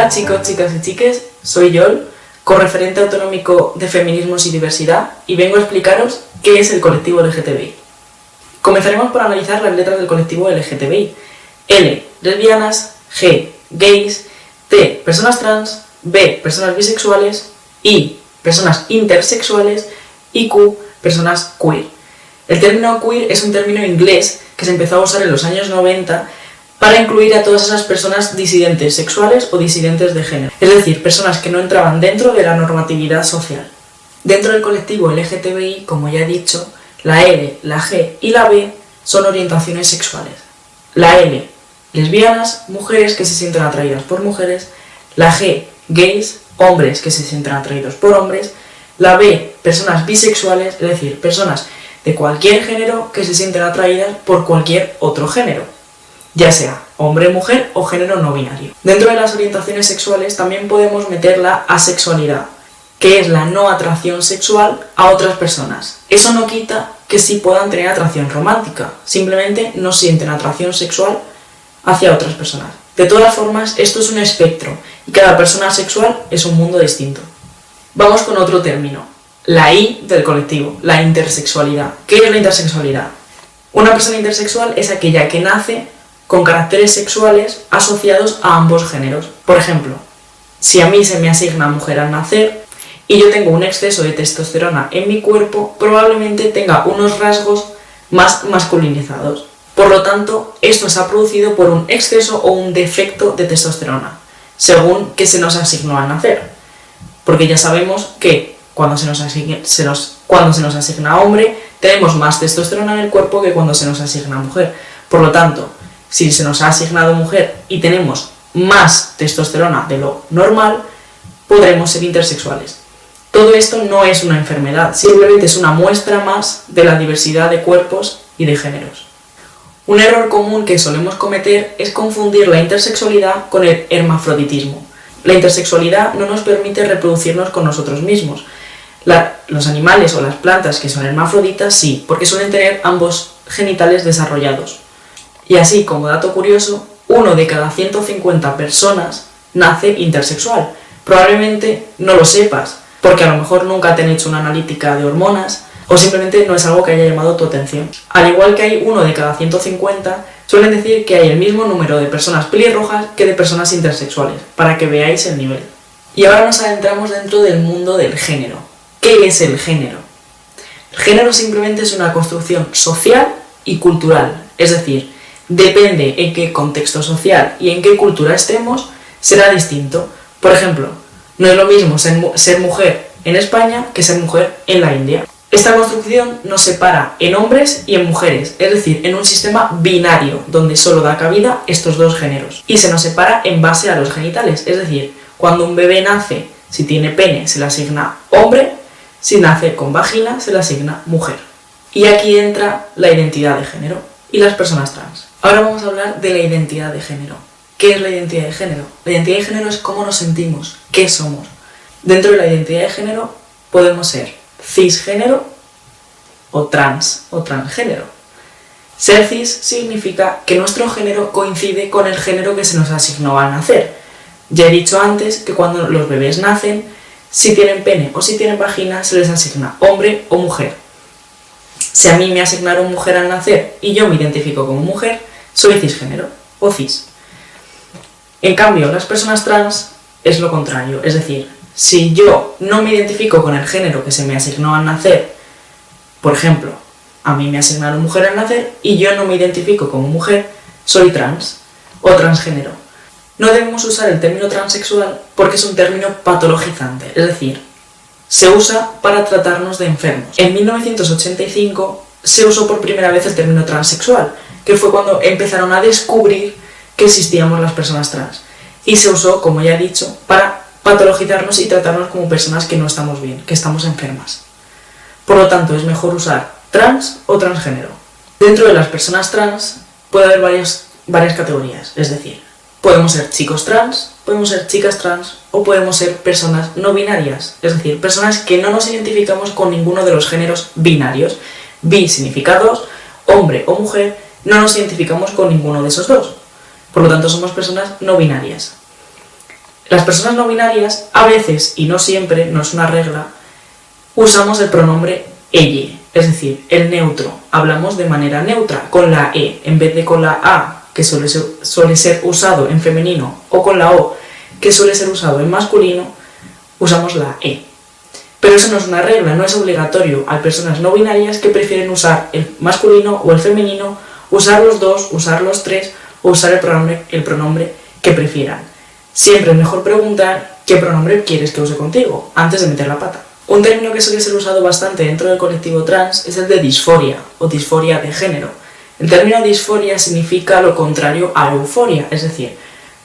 Hola chicos, chicas y chiques, soy Yol, correferente autonómico de Feminismos y Diversidad, y vengo a explicaros qué es el colectivo LGTBI. Comenzaremos por analizar las letras del colectivo LGTBI. L, lesbianas; G, gays; T, personas trans; B, personas bisexuales; I, personas intersexuales; y Q, personas queer. El término queer es un término inglés que se empezó a usar en los años 90 para incluir a todas esas personas disidentes sexuales o disidentes de género, es decir, personas que no entraban dentro de la normatividad social. Dentro del colectivo LGTBI, como ya he dicho, la L, la G y la B son orientaciones sexuales. La L, lesbianas, mujeres que se sienten atraídas por mujeres; la G, gays, hombres que se sienten atraídos por hombres; la B, personas bisexuales, es decir, personas de cualquier género que se sienten atraídas por cualquier otro género, ya sea hombre, mujer o género no binario. Dentro de las orientaciones sexuales también podemos meter la asexualidad, que es la no atracción sexual a otras personas. Eso no quita que sí puedan tener atracción romántica, simplemente no sienten atracción sexual hacia otras personas. De todas formas, esto es un espectro y cada persona asexual es un mundo distinto. Vamos con otro término, la I del colectivo, la intersexualidad. ¿Qué es la intersexualidad? Una persona intersexual es aquella que nace con caracteres sexuales asociados a ambos géneros. Por ejemplo, si a mí se me asigna mujer al nacer y yo tengo un exceso de testosterona en mi cuerpo, probablemente tenga unos rasgos más masculinizados. Por lo tanto, esto se ha producido por un exceso o un defecto de testosterona, según que se nos asignó al nacer. Porque ya sabemos que cuando se nos asigna hombre, tenemos más testosterona en el cuerpo que cuando se nos asigna mujer. Por lo tanto, si se nos ha asignado mujer y tenemos más testosterona de lo normal, podremos ser intersexuales. Todo esto no es una enfermedad, simplemente es una muestra más de la diversidad de cuerpos y de géneros. Un error común que solemos cometer es confundir la intersexualidad con el hermafroditismo. La intersexualidad no nos permite reproducirnos con nosotros mismos. Los animales o las plantas que son hermafroditas sí, porque suelen tener ambos genitales desarrollados. Y así, como dato curioso, 1 de cada 150 personas nace intersexual. Probablemente no lo sepas, porque a lo mejor nunca te han hecho una analítica de hormonas o simplemente no es algo que haya llamado tu atención. Al igual que hay 1 de cada 150, suelen decir que hay el mismo número de personas pelirrojas que de personas intersexuales, para que veáis el nivel. Y ahora nos adentramos dentro del mundo del género. ¿Qué es el género? El género simplemente es una construcción social y cultural, es decir, depende en qué contexto social y en qué cultura estemos, será distinto. Por ejemplo, no es lo mismo ser mujer en España que ser mujer en la India. Esta construcción nos separa en hombres y en mujeres, es decir, en un sistema binario, donde solo da cabida estos dos géneros. Y se nos separa en base a los genitales, es decir, cuando un bebé nace, si tiene pene, se le asigna hombre; si nace con vagina, se le asigna mujer. Y aquí entra la identidad de género y las personas trans. Ahora vamos a hablar de la identidad de género. ¿Qué es la identidad de género? La identidad de género es cómo nos sentimos, qué somos. Dentro de la identidad de género podemos ser cisgénero o transgénero. Ser cis significa que nuestro género coincide con el género que se nos asignó al nacer. Ya he dicho antes que cuando los bebés nacen, si tienen pene o si tienen vagina, se les asigna hombre o mujer. Si a mí me asignaron mujer al nacer y yo me identifico como mujer, soy cisgénero o cis. En cambio, las personas trans es lo contrario, es decir, si yo no me identifico con el género que se me asignó al nacer, por ejemplo, a mí me asignaron mujer al nacer y yo no me identifico como mujer, soy trans o transgénero. No debemos usar el término transexual porque es un término patologizante, es decir, se usa para tratarnos de enfermos. En 1985 se usó por primera vez el término transexual, que fue cuando empezaron a descubrir que existíamos las personas trans. Y se usó, como ya he dicho, para patologizarnos y tratarnos como personas que no estamos bien, que estamos enfermas. Por lo tanto, es mejor usar trans o transgénero. Dentro de las personas trans puede haber varias categorías, es decir, podemos ser chicos trans, podemos ser chicas trans o podemos ser personas no binarias, es decir, personas que no nos identificamos con ninguno de los géneros binarios. Bi significa dos, hombre o mujer, no nos identificamos con ninguno de esos dos. Por lo tanto, somos personas no binarias. Las personas no binarias, a veces, y no siempre, no es una regla, usamos el pronombre elle, es decir, el neutro. Hablamos de manera neutra, con la e, en vez de con la a, que suele ser usado en femenino, o con la o, que suele ser usado en masculino, usamos la e. Pero eso no es una regla, no es obligatorio. Hay personas no binarias que prefieren usar el masculino o el femenino, usar los dos, usar los tres, o usar el pronombre que prefieran. Siempre es mejor preguntar qué pronombre quieres que use contigo, antes de meter la pata. Un término que suele ser usado bastante dentro del colectivo trans es el de disforia, o disforia de género. El término disforia significa lo contrario a euforia, es decir,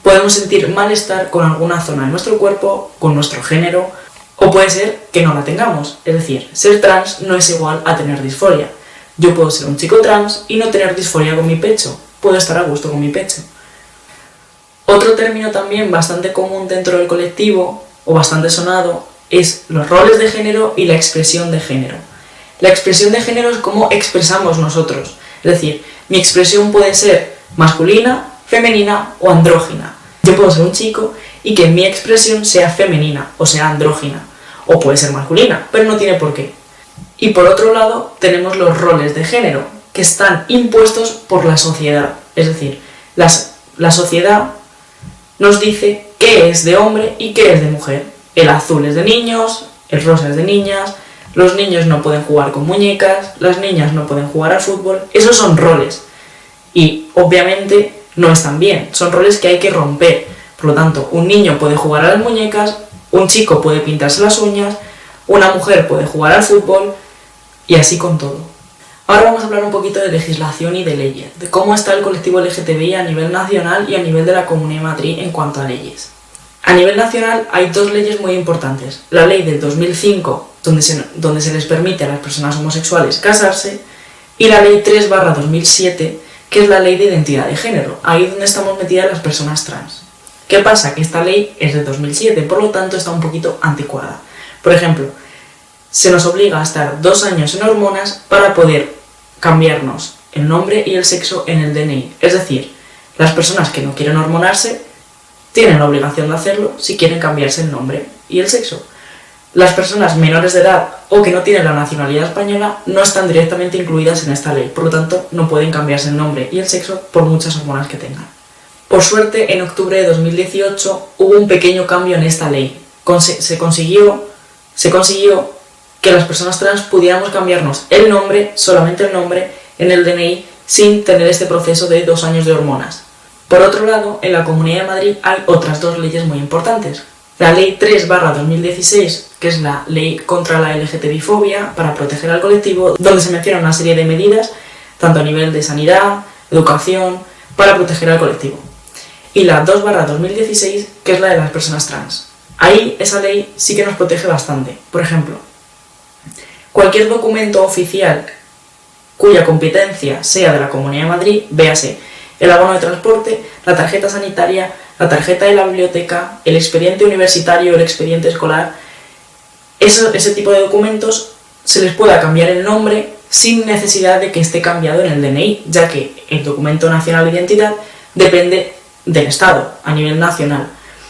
podemos sentir malestar con alguna zona de nuestro cuerpo, con nuestro género, o puede ser que no la tengamos, es decir, ser trans no es igual a tener disforia. Yo puedo ser un chico trans y no tener disforia con mi pecho, puedo estar a gusto con mi pecho. Otro término también bastante común dentro del colectivo, o bastante sonado, es los roles de género y la expresión de género. La expresión de género es cómo expresamos nosotros, es decir, mi expresión puede ser masculina, femenina o andrógina. Yo puedo ser un chico y que mi expresión sea femenina o sea andrógina, o puede ser masculina, pero no tiene por qué. Y por otro lado tenemos los roles de género, que están impuestos por la sociedad, es decir, la sociedad nos dice qué es de hombre y qué es de mujer. El azul es de niños, el rosa es de niñas, los niños no pueden jugar con muñecas, las niñas no pueden jugar al fútbol. Esos son roles y obviamente no están bien, son roles que hay que romper. Por lo tanto, un niño puede jugar a las muñecas, un chico puede pintarse las uñas, una mujer puede jugar al fútbol y así con todo. Ahora vamos a hablar un poquito de legislación y de leyes, de cómo está el colectivo LGTBI a nivel nacional y a nivel de la Comunidad de Madrid en cuanto a leyes. A nivel nacional hay dos leyes muy importantes. La ley del 2005, donde se les permite a las personas homosexuales casarse, y la ley 3/2007, que es la ley de identidad de género, ahí donde estamos metidas las personas trans. ¿Qué pasa? Que esta ley es de 2007, por lo tanto está un poquito anticuada. Por ejemplo, se nos obliga a estar 2 años en hormonas para poder cambiarnos el nombre y el sexo en el DNI. Es decir, las personas que no quieren hormonarse tienen la obligación de hacerlo si quieren cambiarse el nombre y el sexo. Las personas menores de edad o que no tienen la nacionalidad española no están directamente incluidas en esta ley, por lo tanto no pueden cambiarse el nombre y el sexo por muchas hormonas que tengan. Por suerte, en octubre de 2018 hubo un pequeño cambio en esta ley. Se consiguió que las personas trans pudiéramos cambiarnos el nombre, solamente el nombre, en el DNI sin tener este proceso de 2 años de hormonas. Por otro lado, en la Comunidad de Madrid hay otras dos leyes muy importantes. La ley 3/2016, que es la ley contra la LGTBI-fobia para proteger al colectivo, donde se menciona una serie de medidas, tanto a nivel de sanidad, educación, para proteger al colectivo. Y la 2/2016, que es la de las personas trans. Ahí esa ley sí que nos protege bastante. Por ejemplo, cualquier documento oficial cuya competencia sea de la Comunidad de Madrid, véase el abono de transporte, la tarjeta sanitaria, la tarjeta de la biblioteca, el expediente universitario, el expediente escolar, ese tipo de documentos se les pueda cambiar el nombre sin necesidad de que esté cambiado en el DNI, ya que el documento nacional de identidad depende del Estado, a nivel nacional.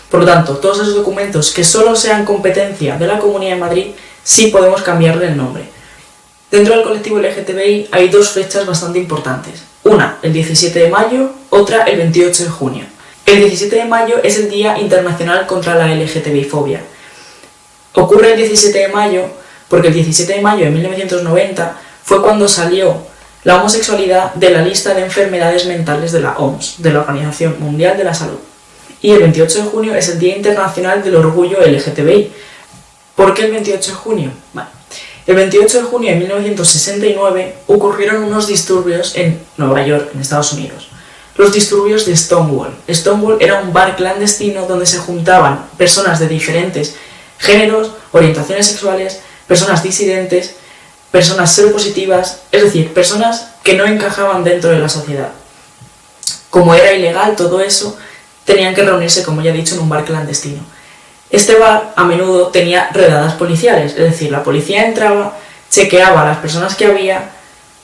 Por lo tanto, todos esos documentos que solo sean competencia de la Comunidad de Madrid, sí podemos cambiarle el nombre. Dentro del colectivo LGTBI hay dos fechas bastante importantes. Una, el 17 de mayo, otra, el 28 de junio. El 17 de mayo es el Día Internacional contra la LGTBI-fobia. Ocurre el 17 de mayo porque el 17 de mayo de 1990 fue cuando salió la homosexualidad de la lista de enfermedades mentales de la OMS, de la Organización Mundial de la Salud. Y el 28 de junio es el Día Internacional del Orgullo LGTBI. ¿Por qué el 28 de junio? Vale. El 28 de junio de 1969 ocurrieron unos disturbios en Nueva York, en Estados Unidos. Los disturbios de Stonewall. Stonewall era un bar clandestino donde se juntaban personas de diferentes géneros, orientaciones sexuales, personas disidentes, personas seropositivas, es decir, personas que no encajaban dentro de la sociedad. Como era ilegal todo eso, tenían que reunirse, como ya he dicho, en un bar clandestino. Este bar a menudo tenía redadas policiales, es decir, la policía entraba, chequeaba a las personas que había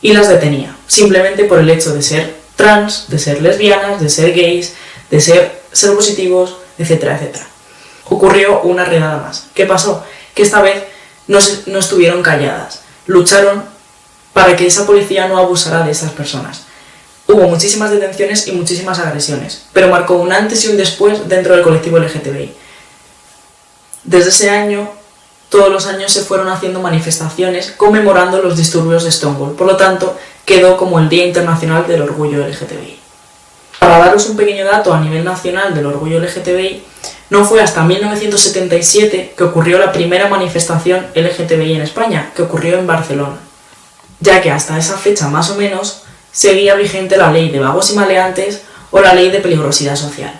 y las detenía, simplemente por el hecho de ser trans, de ser lesbianas, de ser gays, de ser seropositivos, etcétera, etcétera. ocurrió una redada más. ¿Qué pasó? Que esta vez no estuvieron calladas, lucharon para que esa policía no abusara de esas personas. Hubo muchísimas detenciones y muchísimas agresiones, pero marcó un antes y un después dentro del colectivo LGTBI. Desde ese año, todos los años se fueron haciendo manifestaciones conmemorando los disturbios de Stonewall, por lo tanto, quedó como el Día Internacional del Orgullo LGTBI. Para daros un pequeño dato a nivel nacional del orgullo LGTBI, no fue hasta 1977 que ocurrió la primera manifestación LGTBI en España, que ocurrió en Barcelona, ya que hasta esa fecha más o menos seguía vigente la ley de vagos y maleantes o la ley de peligrosidad social.